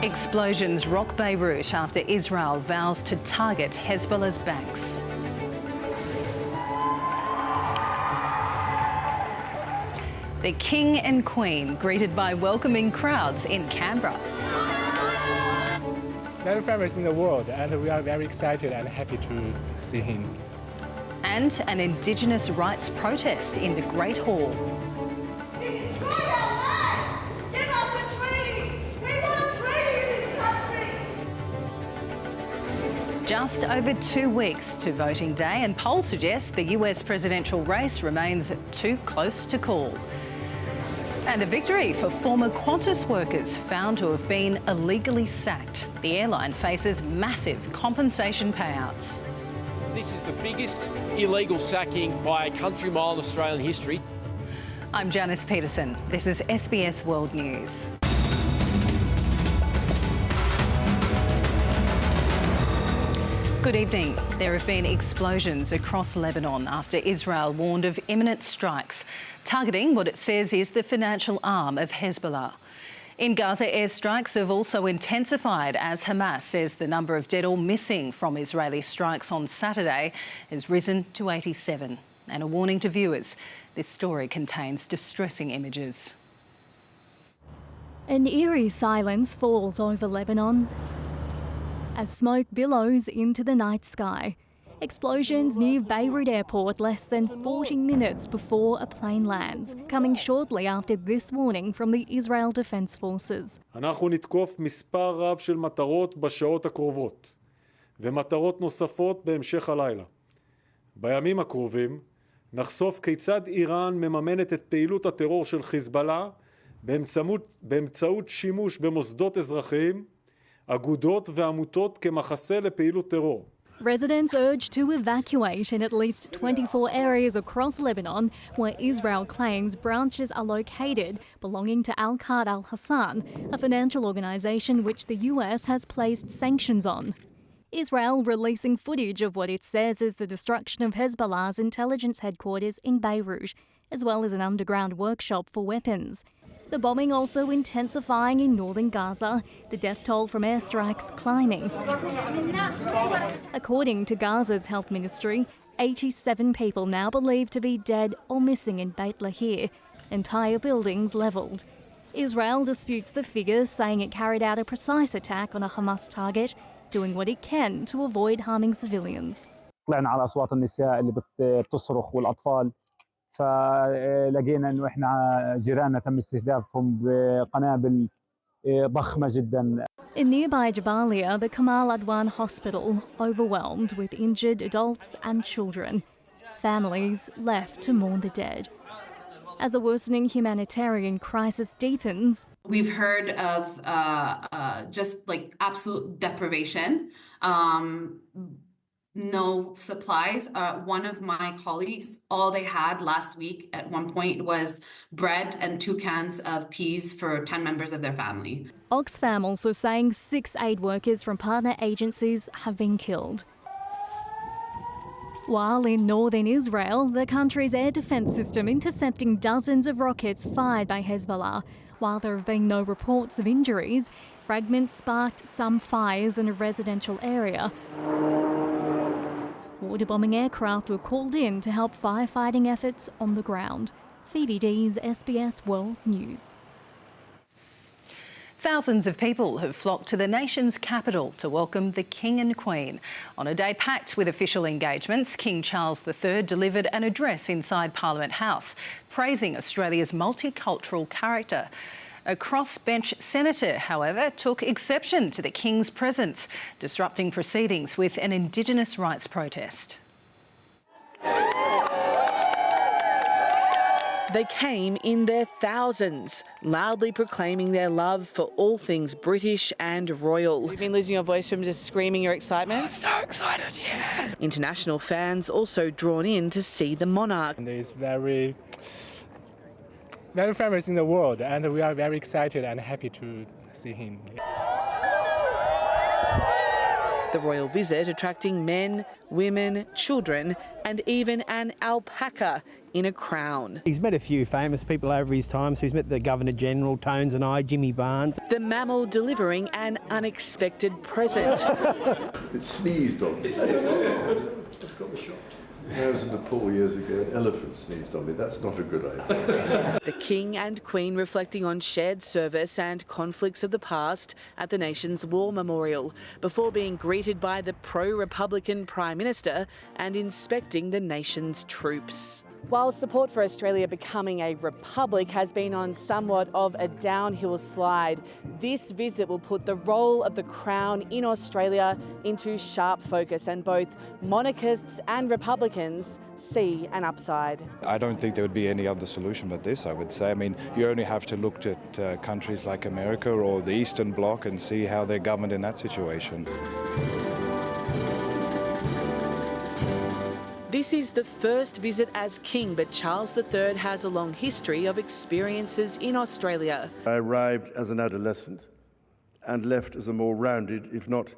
Explosions rock Beirut after Israel vows to target Hezbollah's banks. The King and Queen greeted by welcoming crowds in Canberra. Very famous in the world, and we are very excited and happy to see him. And an Indigenous rights protest in the Great Hall. Just over 2 weeks to voting day, and polls suggest the US presidential race remains too close to call. And a victory for former Qantas workers found to have been illegally sacked. The airline faces massive compensation payouts. This is the biggest illegal sacking by a country mile in Australian history. I'm Janice Petersen. This is SBS World News. Good evening. There have been explosions across Lebanon after Israel warned of imminent strikes, targeting what it says is the financial arm of Hezbollah. In Gaza, airstrikes have also intensified as Hamas says the number of dead or missing from Israeli strikes on Saturday has risen to 87. And a warning to viewers, this story contains distressing images. An eerie silence falls over Lebanon as smoke billows into the night sky. Explosions near Beirut airport less than 40 minutes before a plane lands, coming shortly after this warning from the Israel Defense Forces. אנחנו נתקוף מספר רב של מטרות בשעות הקרובות, ומטרות נוספות בהמשך הלילה. בימים הקרובים נחשוף כיצד איראן מממנת את פעילות הטרור של חיזבאללה באמצעות שימוש במוסדות אזרחיים, אגודות ועמותות כמחסה לפעילות טרור. Residents urged to evacuate in at least 24 areas across Lebanon where Israel claims branches are located belonging to Al-Qad al-Hassan, a financial organisation which the US has placed sanctions on. Israel releasing footage of what it says is the destruction of Hezbollah's intelligence headquarters in Beirut, as well as an underground workshop for weapons. The bombing also intensifying in northern Gaza, the death toll from airstrikes climbing. According to Gaza's health ministry, 87 people now believed to be dead or missing in Beit Lahir, entire buildings levelled. Israel disputes the figures, saying it carried out a precise attack on a Hamas target, doing what it can to avoid harming civilians. طلعنا على أصوات النساء اللي بتصرخ والأطفال. فلقينا انه احنا جيراننا تم استهدافهم بقنابل ضخمه جدا. In nearby Jabalia, the Kamal Adwan hospital overwhelmed with injured adults and children. Families left to mourn the dead. As a worsening humanitarian crisis deepens, we've heard of just like absolute deprivation. No supplies. One of my colleagues, all they had last week at one point was bread and 2 cans of peas for 10 members of their family. Oxfam also saying 6 aid workers from partner agencies have been killed. While in northern Israel, the country's air defence system intercepting dozens of rockets fired by Hezbollah. While there have been no reports of injuries, fragments sparked some fires in a residential area. Water-bombing aircraft were called in to help firefighting efforts on the ground. Phoebe Dees, SBS World News. Thousands of people have flocked to the nation's capital to welcome the King and Queen. On a day packed with official engagements, King Charles III delivered an address inside Parliament House, praising Australia's multicultural character. A crossbench senator, however, took exception to the King's presence, disrupting proceedings with an Indigenous rights protest. They came in their thousands, loudly proclaiming their love for all things British and royal. You've been losing your voice from just screaming your excitement? Oh, so excited, yeah. International fans also drawn in to see the monarch. And he's very famous in the world, and we are very excited and happy to see him. The royal visit attracting men, women, children and even an alpaca in a crown. He's met a few famous people over his time, so he's met the Governor-General, Tones and I, Jimmy Barnes. The mammal delivering an unexpected present. It sneezed on me. When I was in Nepal years ago, an elephant sneezed on me. That's not a good idea. The King and Queen reflecting on shared service and conflicts of the past at the nation's war memorial before being greeted by the pro-Republican Prime Minister and inspecting the nation's troops. While support for Australia becoming a republic has been on somewhat of a downhill slide, this visit will put the role of the Crown in Australia into sharp focus, and both monarchists and Republicans see an upside. I don't think there would be any other solution but this, I would say. I mean, you only have to look at countries like America or the Eastern Bloc and see how they're governed in that situation. This is the first visit as king, but Charles III has a long history of experiences in Australia. I arrived as an adolescent and left as a more rounded, if not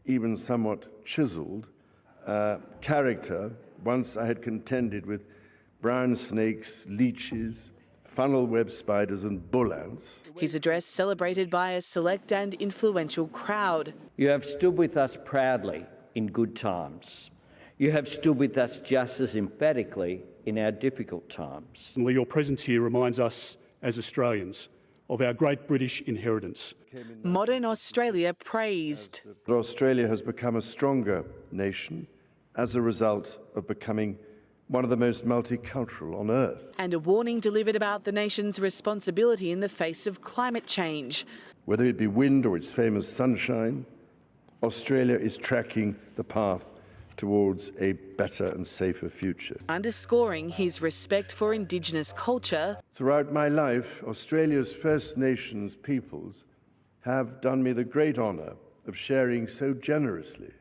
even somewhat chiselled, character once I had contended with brown snakes, leeches, funnel web spiders and bull ants. His address celebrated by a select and influential crowd. You have stood with us proudly in good times. You have stood with us just as emphatically in our difficult times. Your presence here reminds us as Australians of our great British inheritance. Modern Australia praised. Australia has become a stronger nation as a result of becoming one of the most multicultural on earth. And a warning delivered about the nation's responsibility in the face of climate change. Whether it be wind or its famous sunshine, Australia is tracking the path towards a better and safer future. Underscoring his respect for Indigenous culture. Throughout my life, Australia's First Nations peoples have done me the great honour of sharing so generously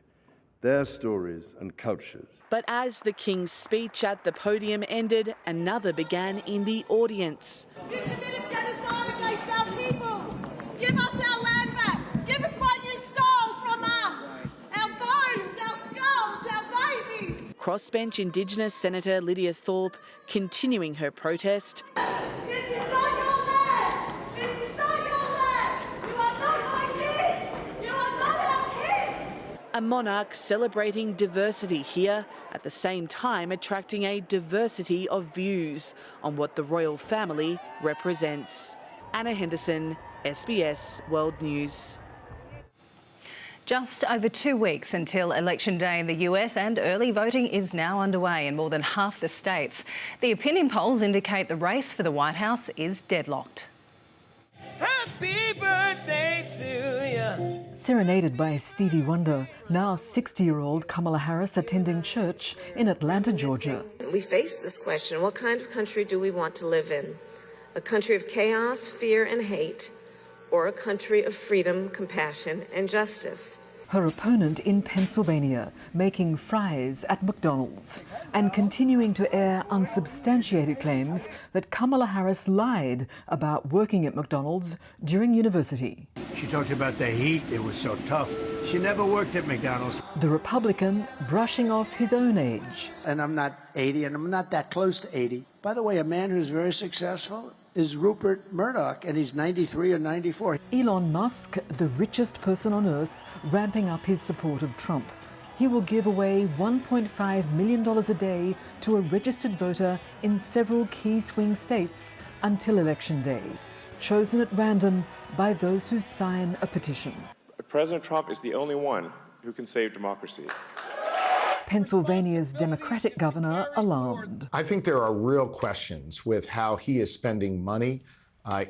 their stories and cultures. But as the King's speech at the podium ended, another began in the audience. You committed genocide against our people. Give us our land back. Give us what you stole from us. Our bones, our skulls, our babies. Crossbench Indigenous Senator Lydia Thorpe continuing her protest. This is not your land. This is not your land. You are not my kids. You are not our kids. A monarch celebrating diversity here, at the same time attracting a diversity of views on what the royal family represents. Anna Henderson, SBS World News. Just over 2 weeks until Election Day in the US, and early voting is now underway in more than half the states. The opinion polls indicate the race for the White House is deadlocked. Happy birthday to you. Serenaded by Stevie Wonder, now 60-year-old Kamala Harris attending church in Atlanta, Georgia. We face this question: what kind of country do we want to live in? A country of chaos, fear and hate, or a country of freedom, compassion and justice? Her opponent in Pennsylvania making fries at McDonald's and continuing to air unsubstantiated claims that Kamala Harris lied about working at McDonald's during university. She talked about the heat, it was so tough. She never worked at McDonald's. The Republican brushing off his own age. And I'm not 80, and I'm not that close to 80. By the way, a man who's very successful is Rupert Murdoch, and he's 93 or 94. Elon Musk, the richest person on earth, ramping up his support of Trump. He will give away $1.5 million a day to a registered voter in several key swing states until Election Day, chosen at random by those who sign a petition. President Trump is the only one who can save democracy. Pennsylvania's Democratic governor alarmed. I think there are real questions with how he is spending money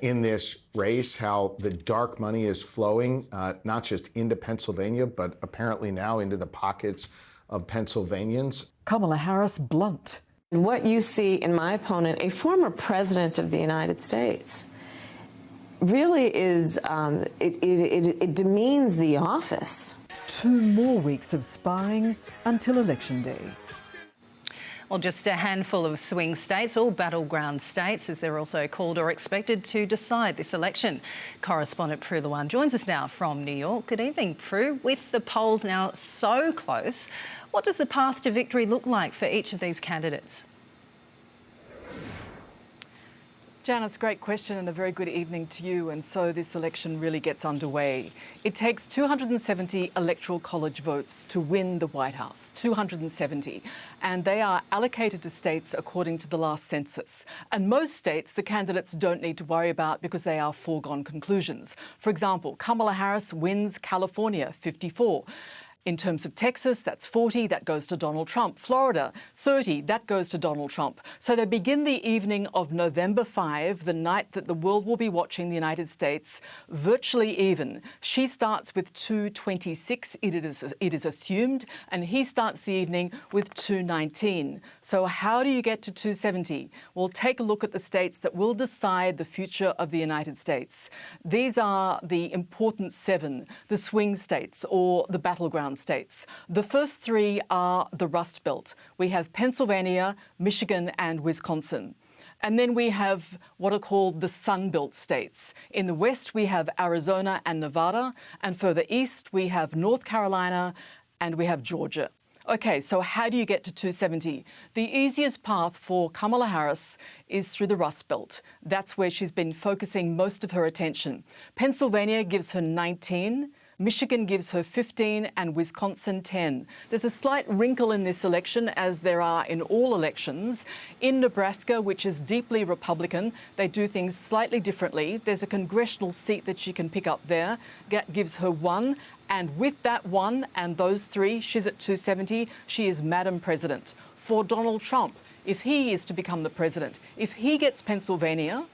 in this race, how the dark money is flowing, not just into Pennsylvania, but apparently now into the pockets of Pennsylvanians. Kamala Harris blunt. What you see in my opponent, a former president of the United States, really is, it demeans the office. 2 more weeks of sparring until Election Day. Well, just a handful of swing states, or battleground states, as they're also called, are expected to decide this election. Correspondent Prue Luan joins us now from New York. Good evening, Prue. With the polls now so close, what does the path to victory look like for each of these candidates? Janice, great question and a very good evening to you. And so this election really gets underway. It takes 270 electoral college votes to win the White House, 270. And they are allocated to states according to the last census. And most states, the candidates don't need to worry about because they are foregone conclusions. For example, Kamala Harris wins California, 54. In terms of Texas, that's 40, that goes to Donald Trump. Florida, 30, that goes to Donald Trump. So they begin the evening of November 5, the night that the world will be watching the United States, virtually even. She starts with 226, it is assumed, and he starts the evening with 219. So how do you get to 270? Well, take a look at the states that will decide the future of the United States. These are the important 7, the swing states or the battleground states. The first 3 are the Rust Belt. We have Pennsylvania, Michigan and Wisconsin. And then we have what are called the Sun Belt states. In the west, we have Arizona and Nevada. And further east, we have North Carolina and we have Georgia. OK, so how do you get to 270? The easiest path for Kamala Harris is through the Rust Belt. That's where she's been focusing most of her attention. Pennsylvania gives her 19. Michigan gives her 15 and Wisconsin 10. There's a slight wrinkle in this election, as there are in all elections. In Nebraska, which is deeply Republican, they do things slightly differently. There's a congressional seat that she can pick up there. That gives her 1. And with that 1 and those 3, she's at 270. She is Madam President. For Donald Trump, if he is to become the president, if he gets Pennsylvania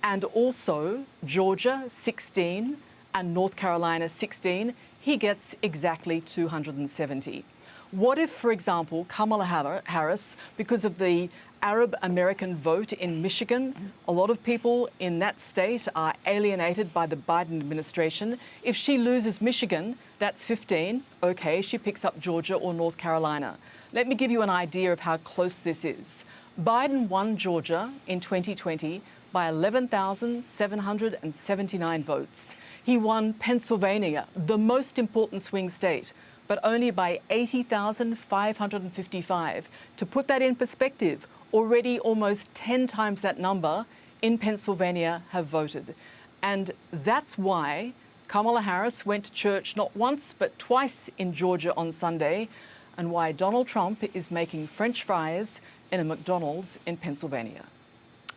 and also Georgia 16, and North Carolina 16, he gets exactly 270. What if, for example, Kamala Harris, because of the Arab American vote in Michigan, a lot of people in that state are alienated by the Biden administration. If she loses Michigan, that's 15. OK, she picks up Georgia or North Carolina. Let me give you an idea of how close this is. Biden won Georgia in 2020 by 11,779 votes. He won Pennsylvania, the most important swing state, but only by 80,555. To put that in perspective, already almost 10 times that number in Pennsylvania have voted. And that's why Kamala Harris went to church not once but twice in Georgia on Sunday, and why Donald Trump is making French fries in a McDonald's in Pennsylvania.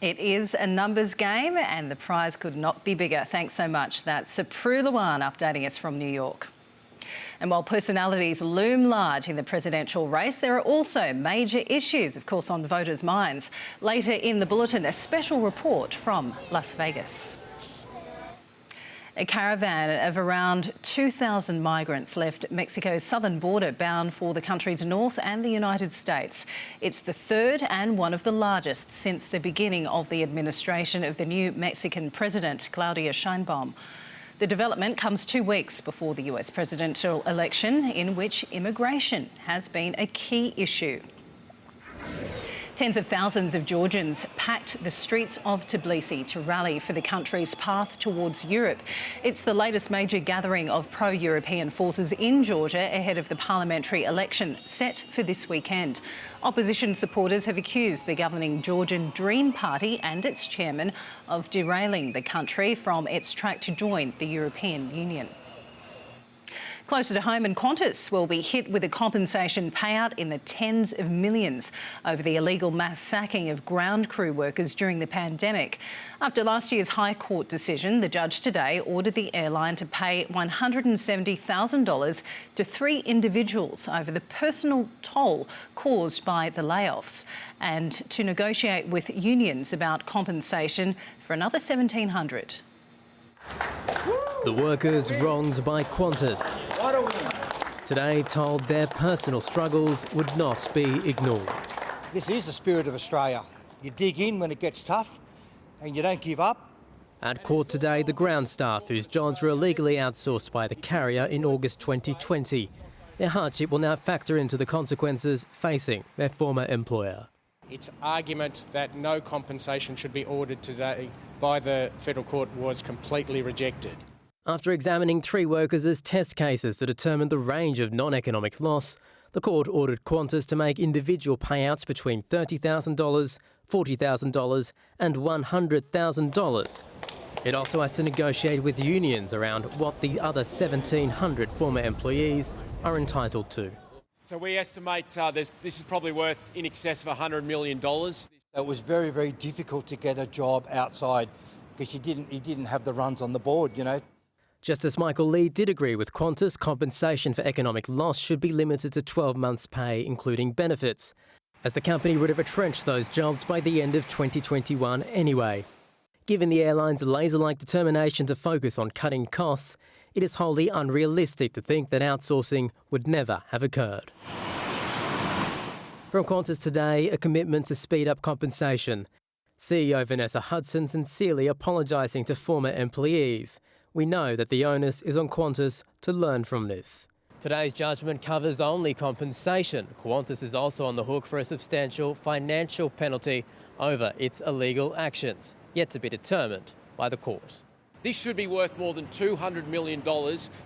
It is a numbers game and the prize could not be bigger. Thanks so much. That's Prue Luan updating us from New York. And while personalities loom large in the presidential race, there are also major issues, of course, on voters' minds. Later in the bulletin, a special report from Las Vegas. A caravan of around 2,000 migrants left Mexico's southern border bound for the country's north and the United States. It's the third and one of the largest since the beginning of the administration of the new Mexican president, Claudia Sheinbaum. The development comes 2 weeks before the US presidential election, in which immigration has been a key issue. Tens of thousands of Georgians packed the streets of Tbilisi to rally for the country's path towards Europe. It's the latest major gathering of pro-European forces in Georgia ahead of the parliamentary election set for this weekend. Opposition supporters have accused the governing Georgian Dream Party and its chairman of derailing the country from its track to join the European Union. Closer to home, and Qantas will be hit with a compensation payout in the tens of millions over the illegal mass sacking of ground crew workers during the pandemic. After last year's High Court decision, the judge today ordered the airline to pay $170,000 to 3 individuals over the personal toll caused by the layoffs, and to negotiate with unions about compensation for another $1,700. The workers wronged by Qantas today told their personal struggles would not be ignored. This is the spirit of Australia. You dig in when it gets tough and you don't give up. At court today, the ground staff whose jobs were illegally outsourced by the carrier in August 2020. Their hardship will now factor into the consequences facing their former employer. Its argument that no compensation should be ordered today by the federal court was completely rejected. After examining 3 workers as test cases to determine the range of non-economic loss, the court ordered Qantas to make individual payouts between $30,000, $40,000 and $100,000. It also has to negotiate with unions around what the other 1,700 former employees are entitled to. So we estimate this is probably worth in excess of $100 million. It was very, very difficult to get a job outside because he didn't have the runs on the board, you know. Justice Michael Lee did agree with Qantas compensation for economic loss should be limited to 12 months' pay, including benefits, as the company would have retrenched those jobs by the end of 2021 anyway. Given the airline's laser-like determination to focus on cutting costs, it is wholly unrealistic to think that outsourcing would never have occurred. From Qantas today, a commitment to speed up compensation. CEO Vanessa Hudson sincerely apologising to former employees. We know that the onus is on Qantas to learn from this. Today's judgment covers only compensation. Qantas is also on the hook for a substantial financial penalty over its illegal actions, yet to be determined by the court. This should be worth more than $200 million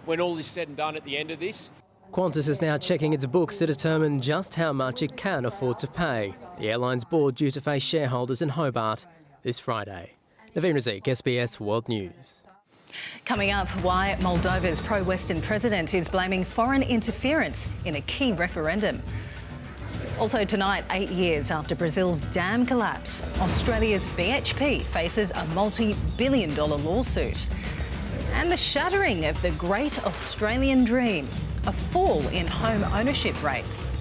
when all is said and done at the end of this. Qantas is now checking its books to determine just how much it can afford to pay. The airline's board due to face shareholders in Hobart this Friday. Naveen Razik, SBS World News. Coming up, why Moldova's pro-Western president is blaming foreign interference in a key referendum. Also tonight, 8 years after Brazil's dam collapse, Australia's BHP faces a multi-billion-dollar lawsuit. And the shattering of the great Australian dream, a fall in home ownership rates.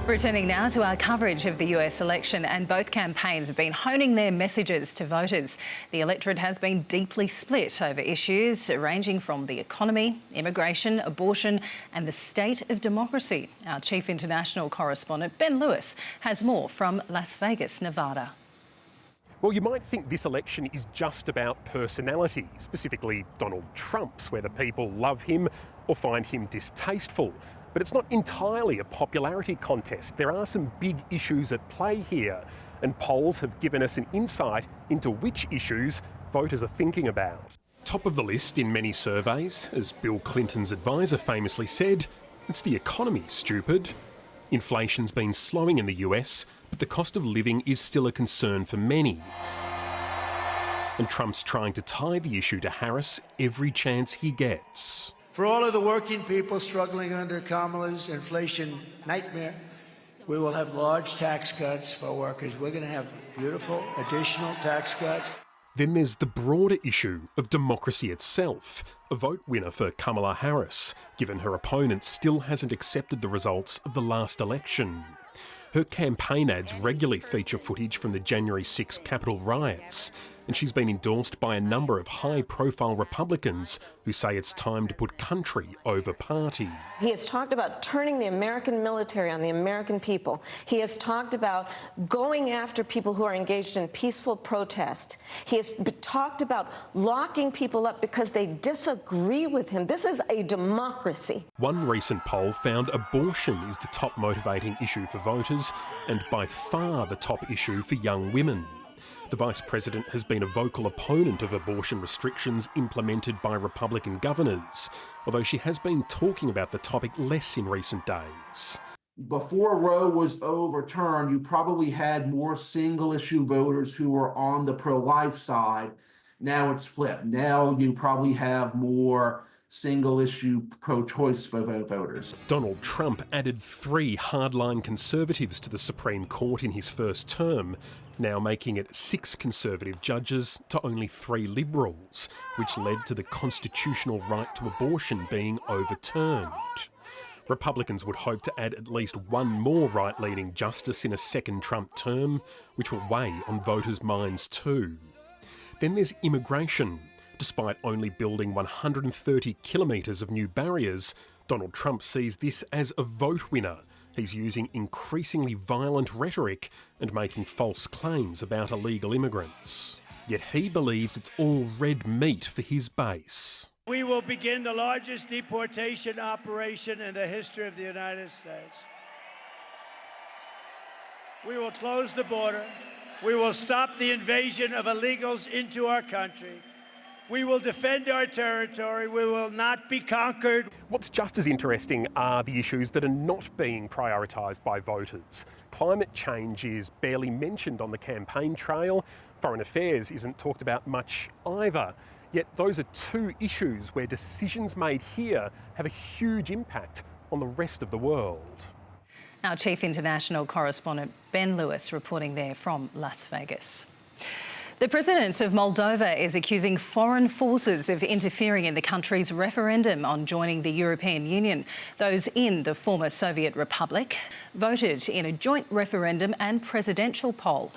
Returning now to our coverage of the US election, and both campaigns have been honing their messages to voters. The electorate has been deeply split over issues ranging from the economy, immigration, abortion and the state of democracy. Our chief international correspondent Ben Lewis has more from Las Vegas, Nevada. Well, you might think this election is just about personality, specifically Donald Trump's, whether people love him or find him distasteful. But it's not entirely a popularity contest. There are some big issues at play here, and polls have given us an insight into which issues voters are thinking about. Top of the list in many surveys, as Bill Clinton's advisor famously said, it's the economy, stupid. Inflation's been slowing in the US, but the cost of living is still a concern for many. And Trump's trying to tie the issue to Harris every chance he gets. For all of the working people struggling under Kamala's inflation nightmare, we will have large tax cuts for workers. We're going to have beautiful additional tax cuts. Then there's the broader issue of democracy itself, a vote winner for Kamala Harris, given her opponent still hasn't accepted the results of the last election. Her campaign ads regularly feature footage from the January 6 Capitol riots, and she's been endorsed by a number of high-profile Republicans who say it's time to put country over party. He has talked about turning the American military on the American people. He has talked about going after people who are engaged in peaceful protest. He has talked about locking people up because they disagree with him. This is a democracy. One recent poll found abortion is the top motivating issue for voters and by far the top issue for young women. The Vice President has been a vocal opponent of abortion restrictions implemented by Republican governors, although she has been talking about the topic less in recent days. Before Roe was overturned, you probably had more single-issue voters who were on the pro-life side. Now it's flipped. Now you probably have more single-issue pro-choice voters. Donald Trump added 3 hardline conservatives to the Supreme Court in his first term, now making it 6 conservative judges to only 3 liberals, which led to the constitutional right to abortion being overturned. Republicans would hope to add at least 1 more right-leaning justice in a second Trump term, which will weigh on voters' minds too. Then there's immigration. Despite only building 130 kilometres of new barriers, Donald Trump sees this as a vote winner, He's using increasingly violent rhetoric and making false claims about illegal immigrants. Yet he believes it's all red meat for his base. We will begin the largest deportation operation in the history of the United States. We will close the border. We will stop the invasion of illegals into our country. We will defend our territory. We will not be conquered. What's just as interesting are the issues that are not being prioritised by voters. Climate change is barely mentioned on the campaign trail. Foreign affairs isn't talked about much either. Yet those are two issues where decisions made here have a huge impact on the rest of the world. Our Chief International Correspondent Ben Lewis reporting there from Las Vegas. The President of Moldova is accusing foreign forces of interfering in the country's referendum on joining the European Union. Those in the former Soviet Republic voted in a joint referendum and presidential poll.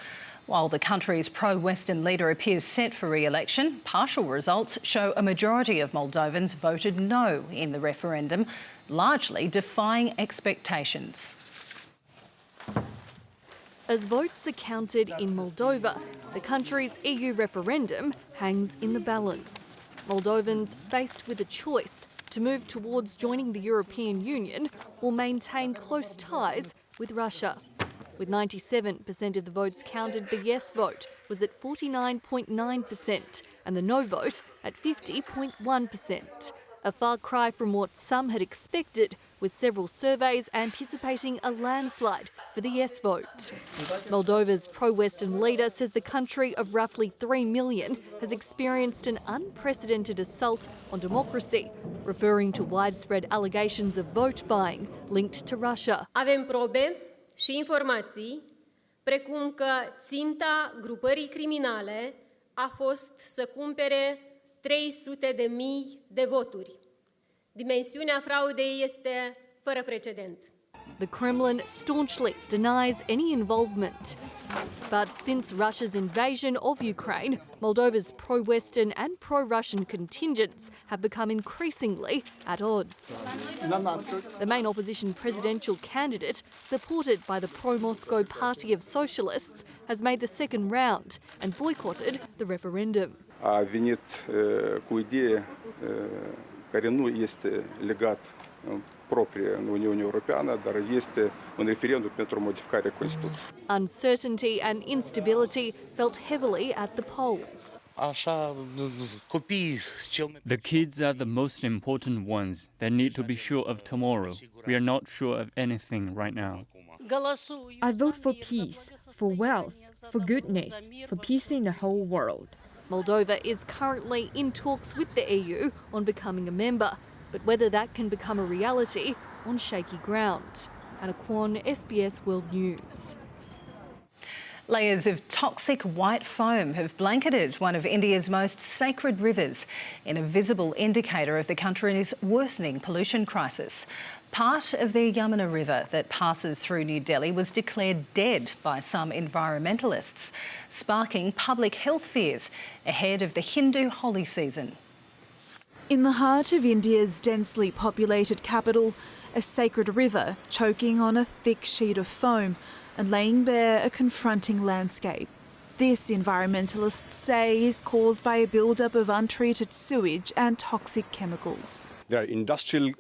While the country's pro-Western leader appears set for re-election, partial results show a majority of Moldovans voted no in the referendum, largely defying expectations. As votes are counted in Moldova, the country's EU referendum hangs in the balance. Moldovans faced with a choice to move towards joining the European Union or maintain close ties with Russia. With 97% of the votes counted, the yes vote was at 49.9% and the no vote at 50.1%. A far cry from what some had expected, with several surveys anticipating a landslide for the yes vote. Moldova's pro-Western leader says the country of roughly 3 million has experienced an unprecedented assault on democracy, referring to widespread allegations of vote buying linked to Russia. Avem probe și informații, precum că ținta grupării criminale a fost să cumpere 300.000 de voturi. Dimensiunea fraudei este fără precedent. The Kremlin staunchly denies any involvement. But since Russia's invasion of Ukraine, Moldova's pro-Western and pro-Russian contingents have become increasingly at odds. The main opposition presidential candidate, supported by the pro-Moscow Party of Socialists, has made the second round and boycotted the referendum. A venit cu o idee care nu este legat proprie în Uniunea Europeană, dar este un referendum pentru modificarea Constituției. Uncertainty and instability felt heavily at the polls. The kids are the most important ones. They need to be sure of tomorrow. We are not sure of anything right now. I vote for peace, for wealth, for goodness, for peace in the whole world. Moldova is currently in talks with the EU on becoming a member, but whether that can become a reality on shaky ground. Anna Kwon, SBS World News. Layers of toxic white foam have blanketed one of India's most sacred rivers, in a visible indicator of the country's worsening pollution crisis. Part of the Yamuna River that passes through New Delhi was declared dead by some environmentalists, sparking public health fears ahead of the Hindu holy season. In the heart of India's densely populated capital, a sacred river choking on a thick sheet of foam and laying bare a confronting landscape. This, environmentalists say, is caused by a build-up of untreated sewage and toxic chemicals. There are industrial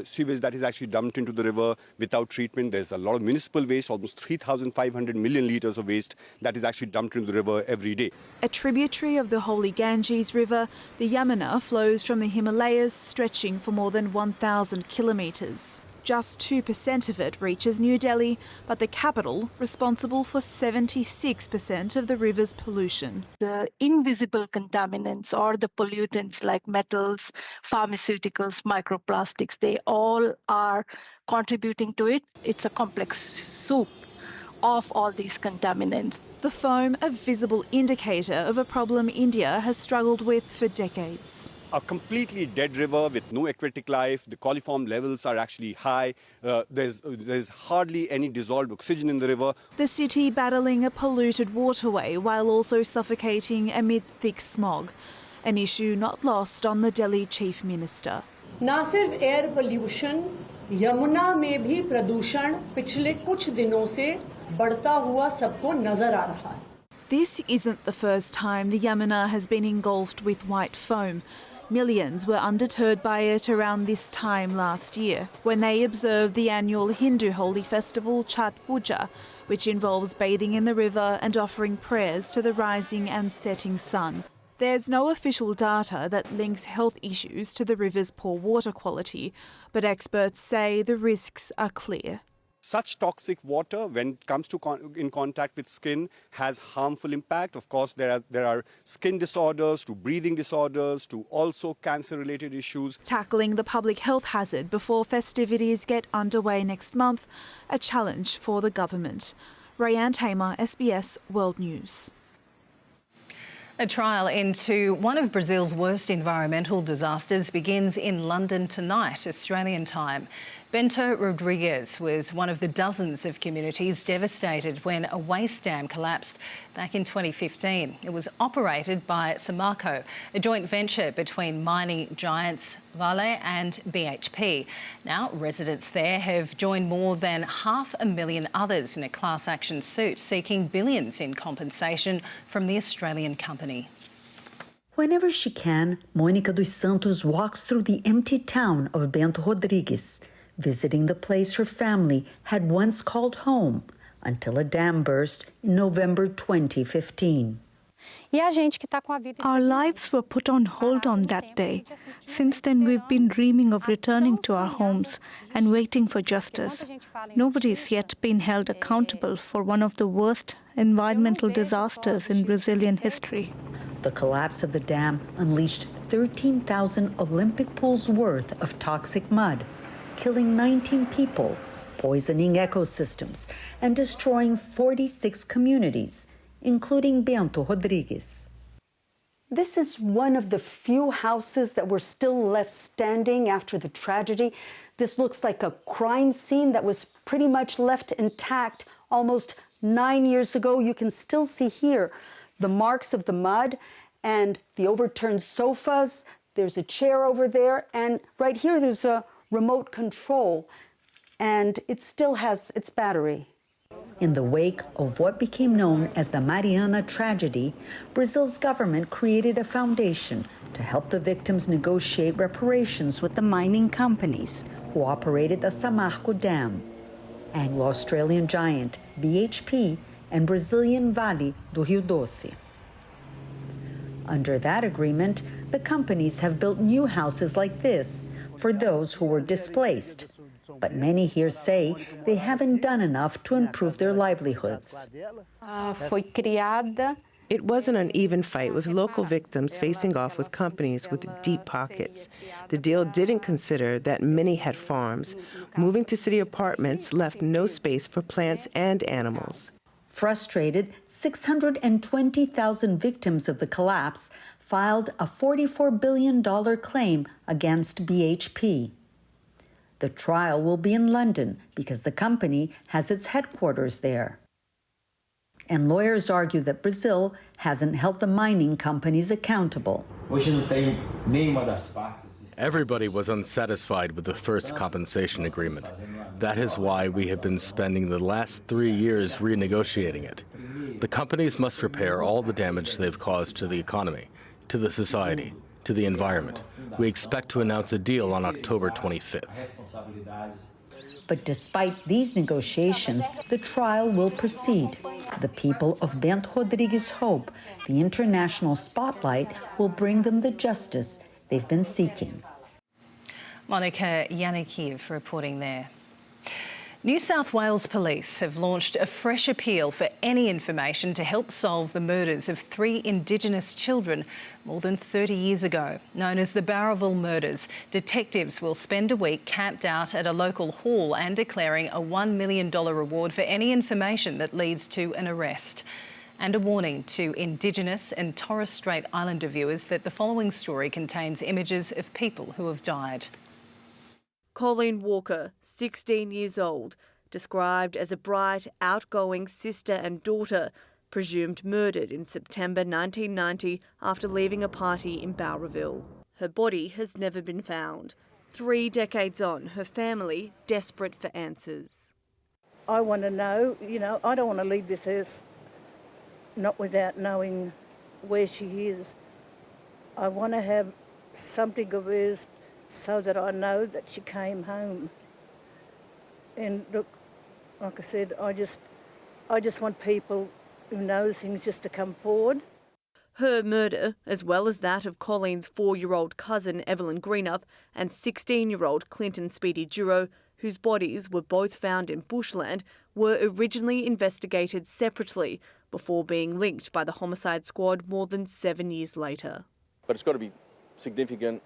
sewage that is actually dumped into the river without treatment. There's a lot of municipal waste, almost 3,500 million litres of waste that is actually dumped into the river every day. A tributary of the holy Ganges River, the Yamuna flows from the Himalayas, stretching for more than 1,000 kilometres. Just 2% of it reaches New Delhi, but the capital, responsible for 76% of the river's pollution. The invisible contaminants or the pollutants like metals, pharmaceuticals, microplastics, they all are contributing to it. It's a complex soup of all these contaminants. The foam, a visible indicator of a problem India has struggled with for decades. A completely dead river with no aquatic life. The coliform levels are actually high. There's hardly any dissolved oxygen in the river. The city battling a polluted waterway while also suffocating amid thick smog, an issue not lost on the Delhi Chief Minister. ना सिर्फ air pollution Yamuna में भी प्रदूषण पिछले कुछ दिनों से बढ़ता हुआ सबको नजर आ रहा है. This isn't the first time the Yamuna has been engulfed with white foam. Millions were undeterred by it around this time last year, when they observed the annual Hindu holy festival Chhat Puja, which involves bathing in the river and offering prayers to the rising and setting sun. There's no official data that links health issues to the river's poor water quality, but experts say the risks are clear. Such toxic water, when it comes to in contact with skin, has harmful impact. Of course, there are skin disorders, to breathing disorders, to also cancer-related issues. Tackling the public health hazard before festivities get underway next month, a challenge for the government. Rayanne Tamer, SBS World News. A trial into one of Brazil's worst environmental disasters begins in London tonight, Australian time. Bento Rodrigues was one of the dozens of communities devastated when a waste dam collapsed back in 2015. It was operated by Samarco, a joint venture between mining giants Vale and BHP. Now, residents there have joined more than 500,000 others in a class action suit seeking billions in compensation from the Australian company. Whenever she can, Mônica dos Santos walks through the empty town of Bento Rodrigues, visiting the place her family had once called home until a dam burst in November 2015. Our lives were put on hold on that day. Since then, we've been dreaming of returning to our homes and waiting for justice. Nobody's yet been held accountable for one of the worst environmental disasters in Brazilian history. The collapse of the dam unleashed 13,000 Olympic pools worth of toxic mud, killing 19 people, poisoning ecosystems, and destroying 46 communities, including Bento Rodrigues. This is one of the few houses that were still left standing after the tragedy. This looks like a crime scene that was pretty much left intact almost 9 years ago. You can still see here the marks of the mud and the overturned sofas. There's a chair over there, and right here there's a remote control, and it still has its battery. In the wake of what became known as the Mariana tragedy, Brazil's government created a foundation to help the victims negotiate reparations with the mining companies who operated the Samarco Dam, Anglo-Australian giant BHP, and Brazilian Vale do Rio Doce. Under that agreement, the companies have built new houses like this for those who were displaced. But many here say they haven't done enough to improve their livelihoods. It was an uneven fight with local victims facing off with companies with deep pockets. The deal didn't consider that many had farms. Moving to city apartments left no space for plants and animals. Frustrated, 620,000 victims of the collapse filed a $44 billion claim against BHP. The trial will be in London because the company has its headquarters there. And lawyers argue that Brazil hasn't held the mining companies accountable. Everybody was unsatisfied with the first compensation agreement. That is why we have been spending the last 3 years renegotiating it. The companies must repair all the damage they've caused to the economy, to the society, to the environment. We expect to announce a deal on October 25th. But despite these negotiations, the trial will proceed. The people of Bento Rodrigues hope the international spotlight will bring them the justice they've been seeking. Monica Yanikiev reporting there. New South Wales Police have launched a fresh appeal for any information to help solve the murders of 3 Indigenous children more than 30 years ago. Known as the Bowraville murders, detectives will spend a week camped out at a local hall and declaring a $1 million reward for any information that leads to an arrest. And a warning to Indigenous and Torres Strait Islander viewers that the following story contains images of people who have died. Colleen Walker, 16 years old, described as a bright, outgoing sister and daughter, presumed murdered in September 1990 after leaving a party in Bowraville. Her body has never been found. 3 decades on, her family desperate for answers. I want to know, I don't want to leave this earth not without knowing where she is. I want to have something of hers so that I know that she came home. And look, like I said, I just want people who know things just to come forward. Her murder, as well as that of Colleen's 4-year-old cousin Evelyn Greenup and 16-year-old Clinton Speedy Duro, whose bodies were both found in bushland, were originally investigated separately before being linked by the homicide squad more than 7 years later. But it's got to be significant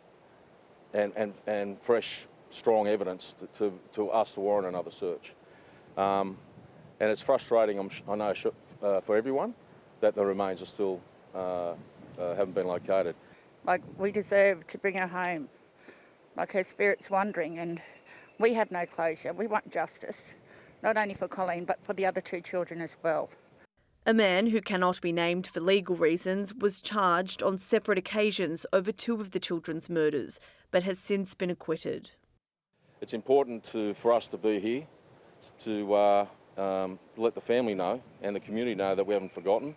and fresh, strong evidence to us to warrant another search. And it's frustrating, I know, for everyone, that the remains are still haven't been located. Like, we deserve to bring her home. Like, her spirit's wandering and we have no closure. We want justice, not only for Colleen but for the other 2 children as well. A man who cannot be named for legal reasons was charged on separate occasions over 2 of the children's murders, but has since been acquitted. It's important for us to be here to let the family know and the community know that we haven't forgotten.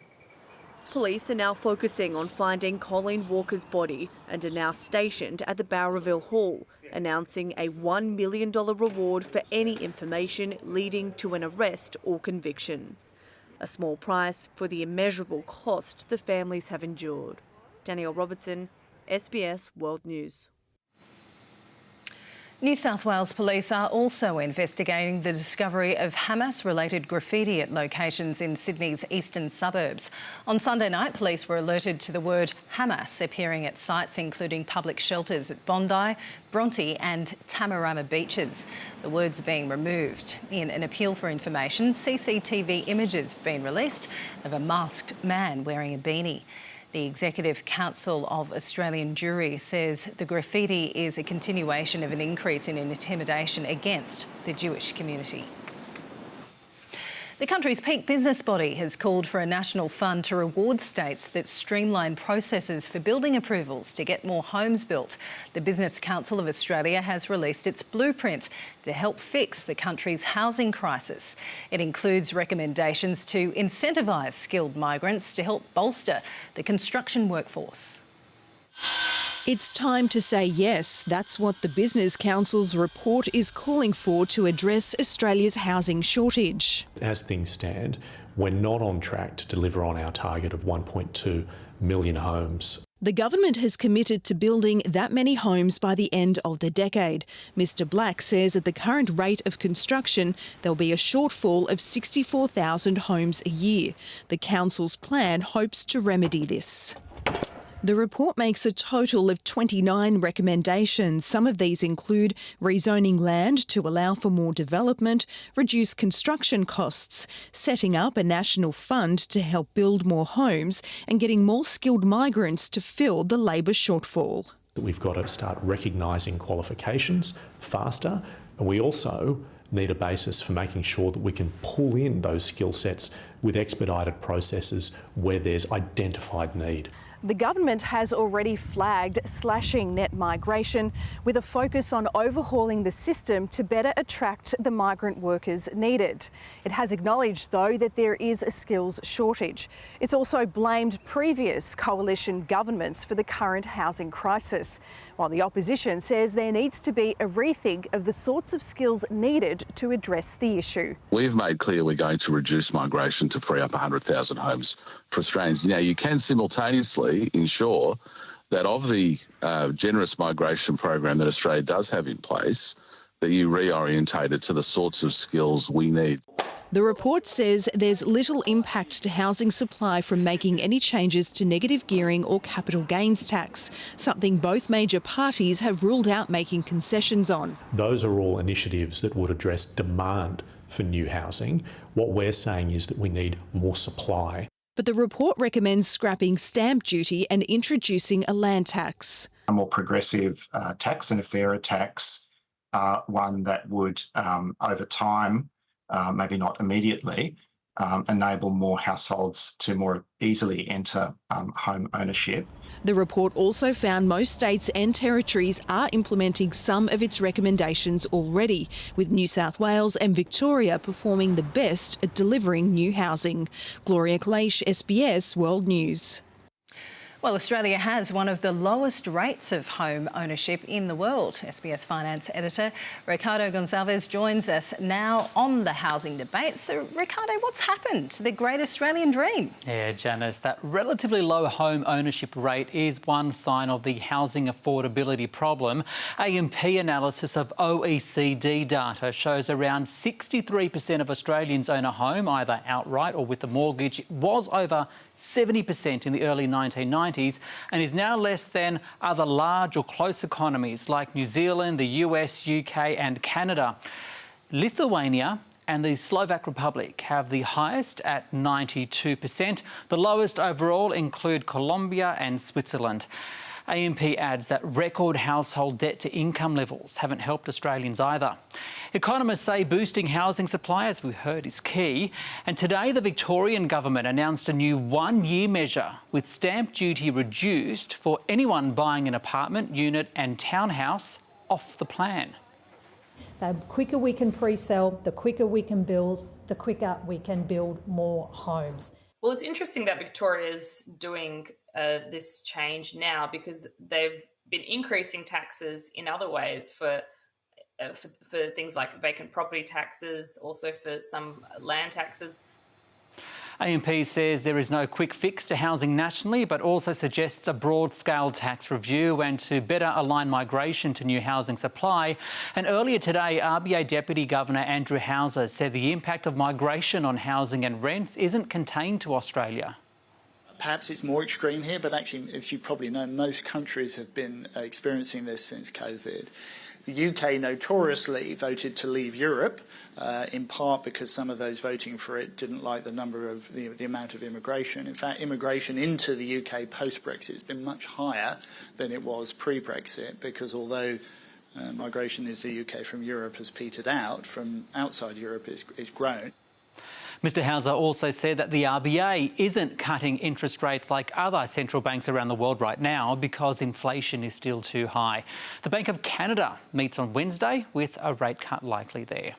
Police are now focusing on finding Colleen Walker's body and are now stationed at the Bowraville Hall, announcing a $1 million reward for any information leading to an arrest or conviction. A small price for the immeasurable cost the families have endured. Danielle Robertson, SBS World News. New South Wales police are also investigating the discovery of Hamas-related graffiti at locations in Sydney's eastern suburbs. On Sunday night, police were alerted to the word Hamas appearing at sites including public shelters at Bondi, Bronte and Tamarama beaches. The words are being removed. In an appeal for information, CCTV images have been released of a masked man wearing a beanie. The Executive Council of Australian Jewry says the graffiti is a continuation of an increase in intimidation against the Jewish community. The country's peak business body has called for a national fund to reward states that streamline processes for building approvals to get more homes built. The Business Council of Australia has released its blueprint to help fix the country's housing crisis. It includes recommendations to incentivise skilled migrants to help bolster the construction workforce. It's time to say yes. That's what the Business Council's report is calling for to address Australia's housing shortage. As things stand, we're not on track to deliver on our target of 1.2 million homes. The government has committed to building that many homes by the end of the decade. Mr Black says at the current rate of construction, there'll be a shortfall of 64,000 homes a year. The council's plan hopes to remedy this. The report makes a total of 29 recommendations. Some of these include rezoning land to allow for more development, reduce construction costs, setting up a national fund to help build more homes, and getting more skilled migrants to fill the labour shortfall. We've got to start recognising qualifications faster, and we also need a basis for making sure that we can pull in those skill sets with expedited processes where there's identified need. The government has already flagged slashing net migration with a focus on overhauling the system to better attract the migrant workers needed. It has acknowledged, though, that there is a skills shortage. It's also blamed previous coalition governments for the current housing crisis, while the opposition says there needs to be a rethink of the sorts of skills needed to address the issue. We've made clear we're going to reduce migration to free up 100,000 homes for Australians. Now, you can simultaneously ensure that of the generous migration program that Australia does have in place, that you reorientate it to the sorts of skills we need. The report says there's little impact to housing supply from making any changes to negative gearing or capital gains tax, something both major parties have ruled out making concessions on. Those are all initiatives that would address demand for new housing. What we're saying is that we need more supply. But the report recommends scrapping stamp duty and introducing a land tax. A more progressive tax and a fairer tax, one that would, over time, maybe not immediately, enable more households to more easily enter home ownership. The report also found most states and territories are implementing some of its recommendations already, with New South Wales and Victoria performing the best at delivering new housing. Gloria Kleisch, SBS World News. Well, Australia has one of the lowest rates of home ownership in the world. SBS Finance Editor Ricardo Gonçalves joins us now on the housing debate. So, Ricardo, what's happened to the great Australian dream? Yeah, Janice, that relatively low home ownership rate is one sign of the housing affordability problem. AMP analysis of OECD data shows around 63% of Australians own a home, either outright or with a mortgage. It was over 70% in the early 1990s and is now less than other large or close economies like New Zealand, the US, UK and Canada. Lithuania and the Slovak Republic have the highest at 92%. The lowest overall include Colombia and Switzerland. AMP adds that record household debt to income levels haven't helped Australians either. Economists say boosting housing supply, as we heard, is key. And today the Victorian government announced a new one-year measure with stamp duty reduced for anyone buying an apartment, unit and townhouse off the plan. The quicker we can pre-sell, the quicker we can build, the quicker we can build more homes. Well, it's interesting that Victoria is doing this change now because they've been increasing taxes in other ways for things like vacant property taxes, also for some land taxes. AMP says there is no quick fix to housing nationally, but also suggests a broad-scale tax review and to better align migration to new housing supply. And earlier today, RBA Deputy Governor Andrew Houser said the impact of migration on housing and rents isn't contained to Australia. Perhaps it's more extreme here, but actually, as you probably know, most countries have been experiencing this since COVID. The UK notoriously voted to leave Europe, in part because some of those voting for it didn't like the number of the amount of immigration. In fact, immigration into the UK post-Brexit has been much higher than it was pre-Brexit, because although migration into the UK from Europe has petered out, from outside Europe is grown. Mr Houser also said that the RBA isn't cutting interest rates like other central banks around the world right now because inflation is still too high. The Bank of Canada meets on Wednesday with a rate cut likely there.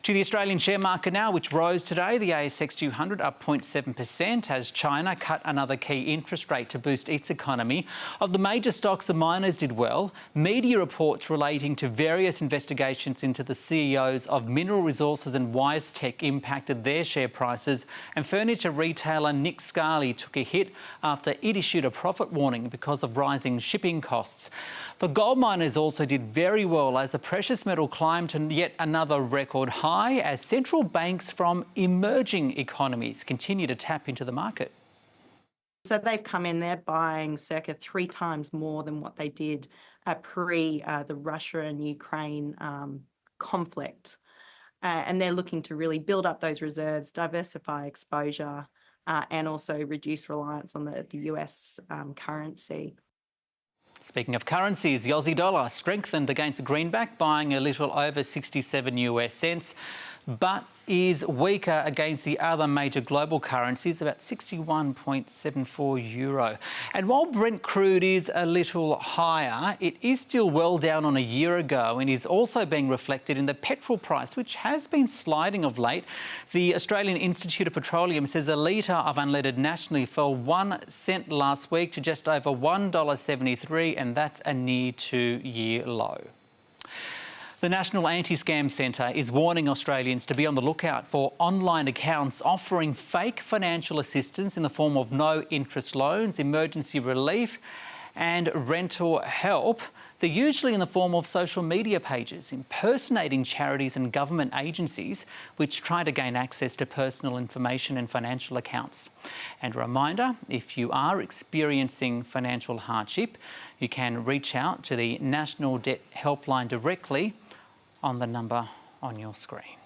To the Australian share market now, which rose today, the ASX 200 up 0.7% as China cut another key interest rate to boost its economy. Of the major stocks, the miners did well. Media reports relating to various investigations into the CEOs of Mineral Resources and WiseTech impacted their share prices, and furniture retailer Nick Scali took a hit after it issued a profit warning because of rising shipping costs. The gold miners also did very well as the precious metal climbed to yet another record high as central banks from emerging economies continue to tap into the market. So they've come in there buying circa 3 times more than what they did pre the Russia and Ukraine conflict. And they're looking to really build up those reserves, diversify exposure, and also reduce reliance on the US currency. Speaking of currencies, the Aussie dollar strengthened against the greenback, buying a little over 67 US cents, but is weaker against the other major global currencies, about 61.74 euro. And while Brent crude is a little higher, it is still well down on a year ago and is also being reflected in the petrol price, which has been sliding of late. The Australian Institute of Petroleum says a litre of unleaded nationally fell 1 cent last week to just over $1.73, and that's a near 2-year low. The National Anti-Scam Centre is warning Australians to be on the lookout for online accounts offering fake financial assistance in the form of no-interest loans, emergency relief and rental help. They're usually in the form of social media pages impersonating charities and government agencies which try to gain access to personal information and financial accounts. And a reminder, if you are experiencing financial hardship, you can reach out to the National Debt Helpline directly on the number on your screen.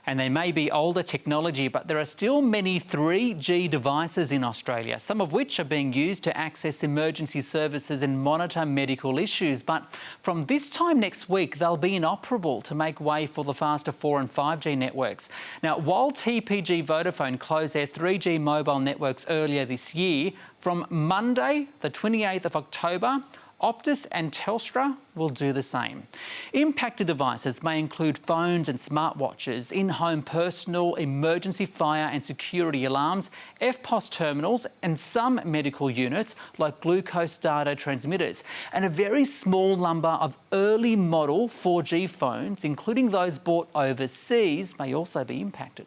And they may be older technology, but there are still many 3G devices in Australia, some of which are being used to access emergency services and monitor medical issues. But from this time next week, they'll be inoperable to make way for the faster 4 and 5G networks. Now, while TPG Vodafone closed their 3G mobile networks earlier this year, from Monday, the 28th of October, Optus and Telstra will do the same. Impacted devices may include phones and smartwatches, in-home personal, emergency fire and security alarms, FPOS terminals and some medical units like glucose data transmitters. And a very small number of early model 4G phones, including those bought overseas, may also be impacted.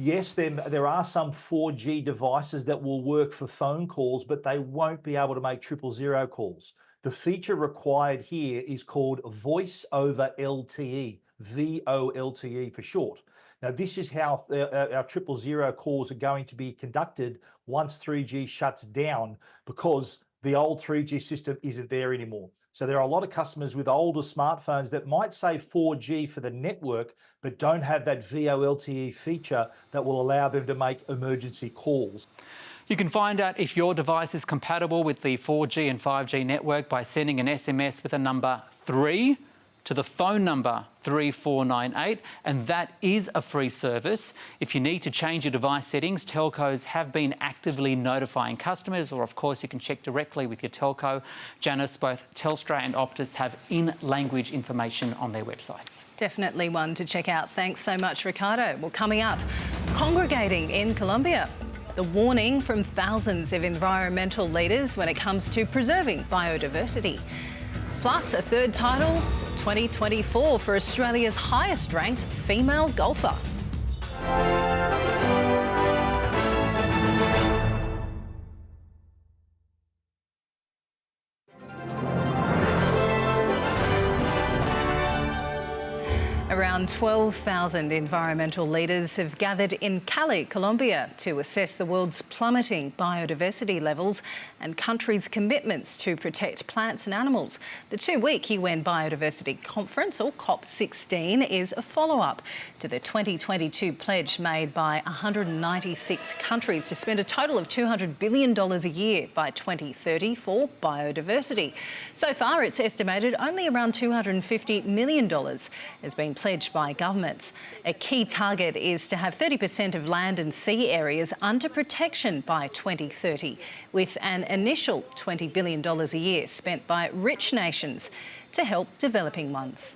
Yes, there are some 4G devices that will work for phone calls, but they won't be able to make 000 calls. The feature required here is called Voice over LTE, VoLTE for short. Now, this is how our 000 calls are going to be conducted once 3G shuts down, because the old 3G system isn't there anymore. So there are a lot of customers with older smartphones that might say 4G for the network, but don't have that VoLTE feature that will allow them to make emergency calls. You can find out if your device is compatible with the 4G and 5G network by sending an SMS with a number 3 to the phone number 3498, and that is a free service. If you need to change your device settings, telcos have been actively notifying customers, or of course you can check directly with your telco. Janice, both Telstra and Optus have in-language information on their websites. Definitely one to check out. Thanks so much, Ricardo. Well, coming up, congregating in Colombia. The warning from thousands of environmental leaders when it comes to preserving biodiversity. Plus, a third title, 2024 for Australia's highest ranked female golfer. Around 12,000 environmental leaders have gathered in Cali, Colombia, to assess the world's plummeting biodiversity levels and countries' commitments to protect plants and animals. The 2-week UN Biodiversity Conference, or COP16, is a follow-up to the 2022 pledge made by 196 countries to spend a total of $200 billion a year by 2030 for biodiversity. So far, it's estimated only around $250 million has been pledged by governments. A key target is to have 30% of land and sea areas under protection by 2030, with an initial $20 billion a year spent by rich nations to help developing ones.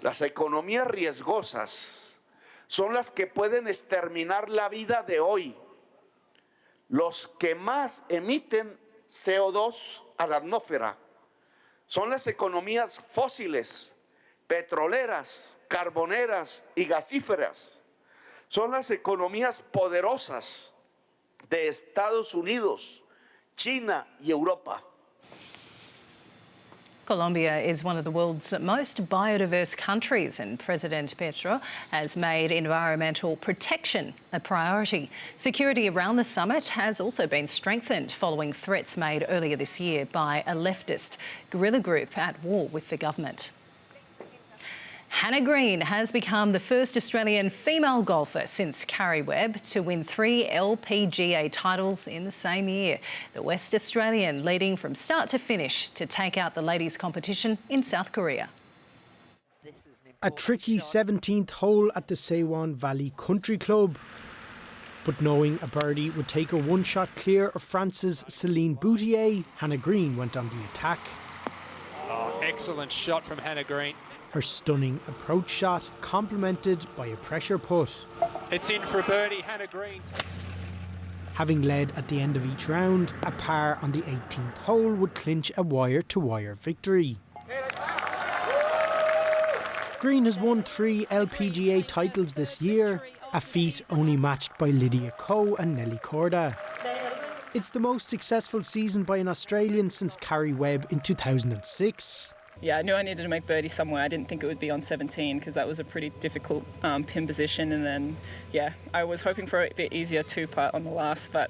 Las economías riesgosas son las que pueden exterminar la vida de hoy, los que más emiten CO2 a la atmósfera. Son las economías fósiles, petroleras, carboneras y gasíferas. Son las economías poderosas de Estados Unidos, China y Europa. Colombia is one of the world's most biodiverse countries, and President Petro has made environmental protection a priority. Security around the summit has also been strengthened following threats made earlier this year by a leftist guerrilla group at war with the government. Hannah Green has become the first Australian female golfer since Carrie Webb to win 3 LPGA titles in the same year. The West Australian leading from start to finish to take out the ladies' competition in South Korea. A tricky 17th hole at the Sewon Valley Country Club. But knowing a birdie would take her one shot clear of France's Céline Boutier, Hannah Green went on the attack. Oh, excellent shot from Hannah Green. Her stunning approach shot complemented by a pressure putt. It's in for a birdie, Hannah Green. Having led at the end of each round, a par on the 18th hole would clinch a wire-to-wire victory. Green has won 3 LPGA titles this year, a feat only matched by Lydia Ko and Nelly Korda. It's the most successful season by an Australian since Carrie Webb in 2006. yeah, I knew I needed to make birdie somewhere. I didn't think it would be on 17 because that was a pretty difficult pin position. And then, yeah, I was hoping for a bit easier 2-putt on the last, but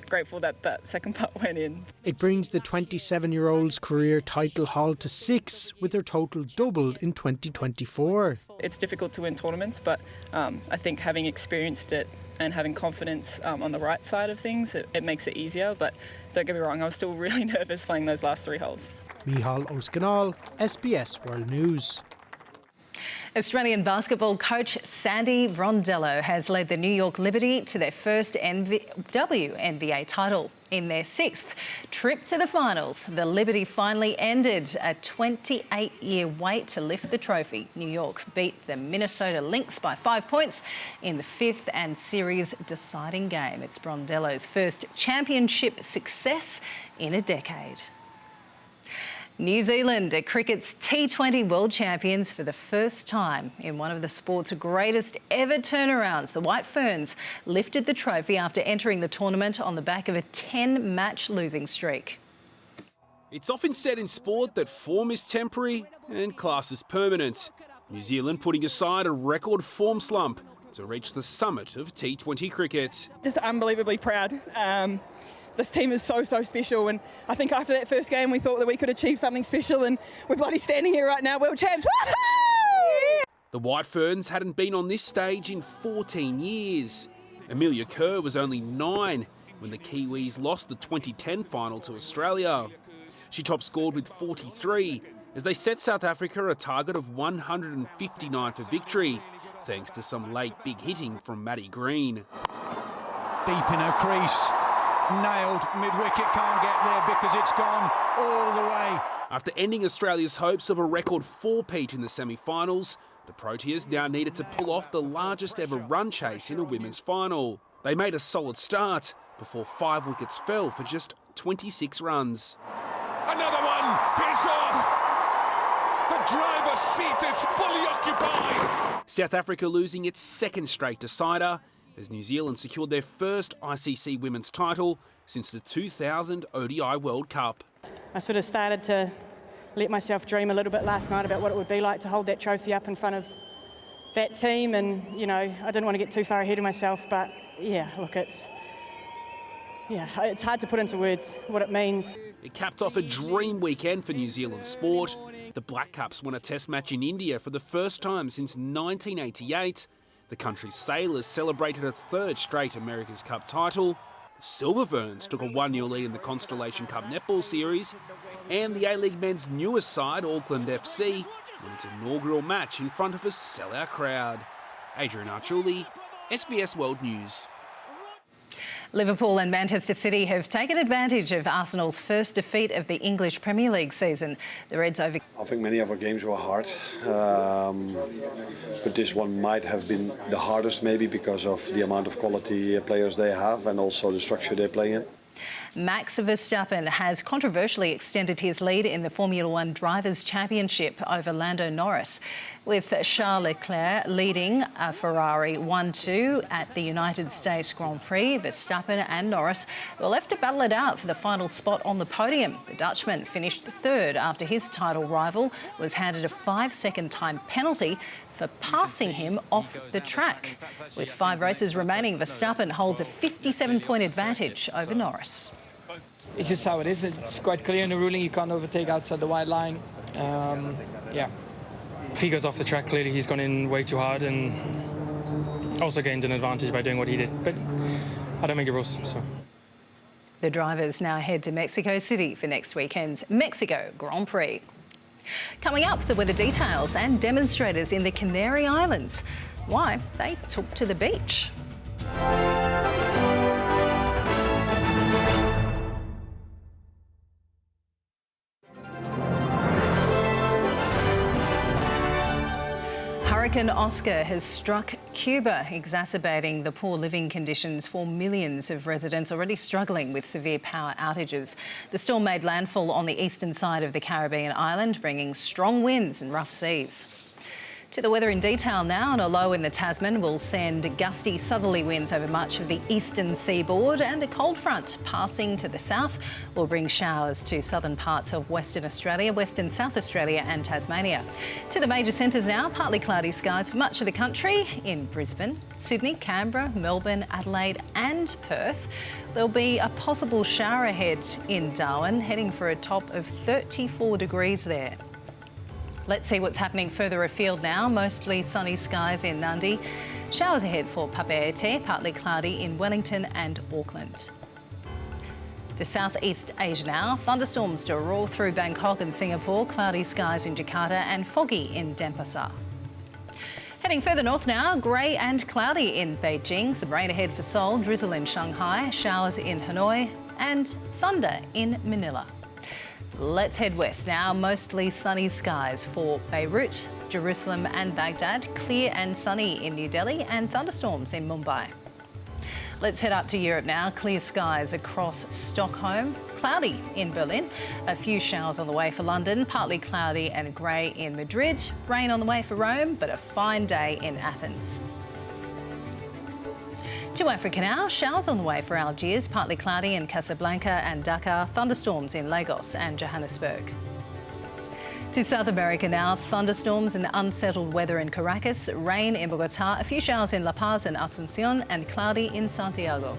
grateful that that second putt went in. It brings the 27-year-old's career title haul to 6, with her total doubled in 2024. It's difficult to win tournaments, but I think having experienced it and having confidence on the right side of things, it makes it easier. But don't get me wrong, I was still really nervous playing those last 3 holes. Michal Oskanal, SBS World News. Australian basketball coach Sandy Brondello has led the New York Liberty to their first WNBA title. In their 6th trip to the finals, the Liberty finally ended a 28-year wait to lift the trophy. New York beat the Minnesota Lynx by 5 points in the 5th and series deciding game. It's Brondello's first championship success in a decade. New Zealand are cricket's T20 world champions for the first time. In one of the sport's greatest ever turnarounds, the White Ferns lifted the trophy after entering the tournament on the back of a 10-match losing streak. It's often said in sport that form is temporary and class is permanent. New Zealand putting aside a record form slump to reach the summit of T20 cricket. Just unbelievably proud. This team is so special, and I think after that first game we thought that we could achieve something special, and we're bloody standing here right now, world champs. Woohoo! The White Ferns hadn't been on this stage in 14 years. Amelia Kerr was only 9 when the Kiwis lost the 2010 final to Australia. She top scored with 43 as they set South Africa a target of 159 for victory, thanks to some late big hitting from Maddie Green. Deep in her crease. Nailed mid-wicket, can't get there because it's gone all the way. After ending Australia's hopes of a record 4-peat in the semi-finals, the Proteas now needed to pull off the largest ever run chase in a women's final. They made a solid start before 5 wickets fell for just 26 runs. Another one, picks off. The driver's seat is fully occupied. South Africa losing its 2nd straight decider as New Zealand secured their first ICC women's title since the 2000 ODI World Cup. I sort of started to let myself dream a little bit last night about what it would be like to hold that trophy up in front of that team, and, you know, I didn't want to get too far ahead of myself, but, yeah, look, it's hard to put into words what it means. It capped off a dream weekend for New Zealand sport. The Black Caps won a test match in India for the first time since 1988. The country's sailors celebrated a 3rd straight America's Cup title. The Silver Ferns took a 1-0 lead in the Constellation Cup netball series. And the A-League men's newest side, Auckland FC, won its inaugural match in front of a sellout crowd. Adrian Archuli, SBS World News. Liverpool and Manchester City have taken advantage of Arsenal's first defeat of the English Premier League season. The Reds over... I think many of our games were hard, but this one might have been the hardest maybe because of the amount of quality players they have and also the structure they play in. Max Verstappen has controversially extended his lead in the Formula One Drivers' Championship over Lando Norris, with Charles Leclerc leading a Ferrari 1-2 at the United States Grand Prix. Verstappen and Norris will have to battle it out for the final spot on the podium. The Dutchman finished 3rd after his title rival was handed a 5-second time penalty for passing him off the track. With 5 races remaining, Verstappen holds a 57-point advantage over Norris. It's just how it is. It's quite clear in the ruling you can't overtake outside the white line. Yeah, if he goes off the track, clearly he's gone in way too hard and also gained an advantage by doing what he did. But I don't make the rules, so. The drivers now head to Mexico City for next weekend's Mexico Grand Prix. Coming up, the weather details and demonstrators in the Canary Islands. Why they took to the beach. Hurricane Oscar has struck Cuba, exacerbating the poor living conditions for millions of residents already struggling with severe power outages. The storm made landfall on the eastern side of the Caribbean island, bringing strong winds and rough seas. To the weather in detail now, and a low in the Tasman will send gusty southerly winds over much of the eastern seaboard, and a cold front passing to the south will bring showers to southern parts of Western Australia, Western South Australia and Tasmania. To the major centres now, partly cloudy skies for much of the country in Brisbane, Sydney, Canberra, Melbourne, Adelaide and Perth. There'll be a possible shower ahead in Darwin, heading for a top of 34 degrees there. Let's see what's happening further afield now. Mostly sunny skies in Nundy. Showers ahead for Papeete, partly cloudy in Wellington and Auckland. To Southeast Asia now, thunderstorms to roar through Bangkok and Singapore, cloudy skies in Jakarta and foggy in Denpasar. Heading further north now, grey and cloudy in Beijing, some rain ahead for Seoul, drizzle in Shanghai, showers in Hanoi and thunder in Manila. Let's head west now. Mostly sunny skies for Beirut, Jerusalem and Baghdad. Clear and sunny in New Delhi and thunderstorms in Mumbai. Let's head up to Europe now. Clear skies across Stockholm. Cloudy in Berlin. A few showers on the way for London. Partly cloudy and grey in Madrid. Rain on the way for Rome, but a fine day in Athens. To Africa now, showers on the way for Algiers, partly cloudy in Casablanca and Dakar, thunderstorms in Lagos and Johannesburg. To South America now, thunderstorms and unsettled weather in Caracas, rain in Bogotá, a few showers in La Paz and Asunción and cloudy in Santiago.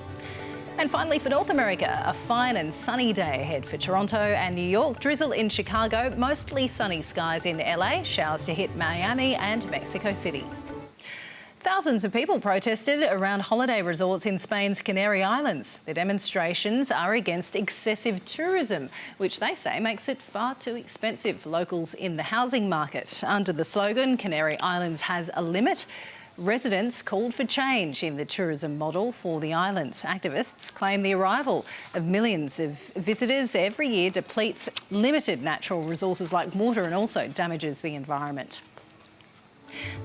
And finally for North America, a fine and sunny day ahead for Toronto and New York, drizzle in Chicago, mostly sunny skies in LA, showers to hit Miami and Mexico City. Thousands of people protested around holiday resorts in Spain's Canary Islands. The demonstrations are against excessive tourism, which they say makes it far too expensive for locals in the housing market. Under the slogan, Canary Islands has a limit, residents called for change in the tourism model for the islands. Activists claim the arrival of millions of visitors every year depletes limited natural resources like water and also damages the environment.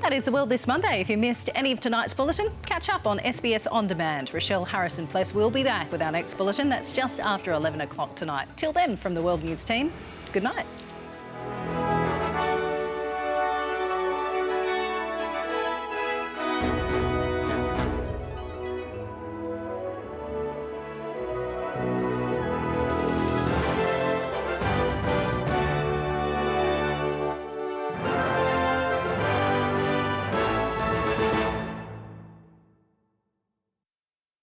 That is the world this Monday. If you missed any of tonight's bulletin, catch up on SBS On Demand. Rochelle Harrison-Pless will be back with our next bulletin. That's just after 11 o'clock tonight. Till then, from the World News team, good night.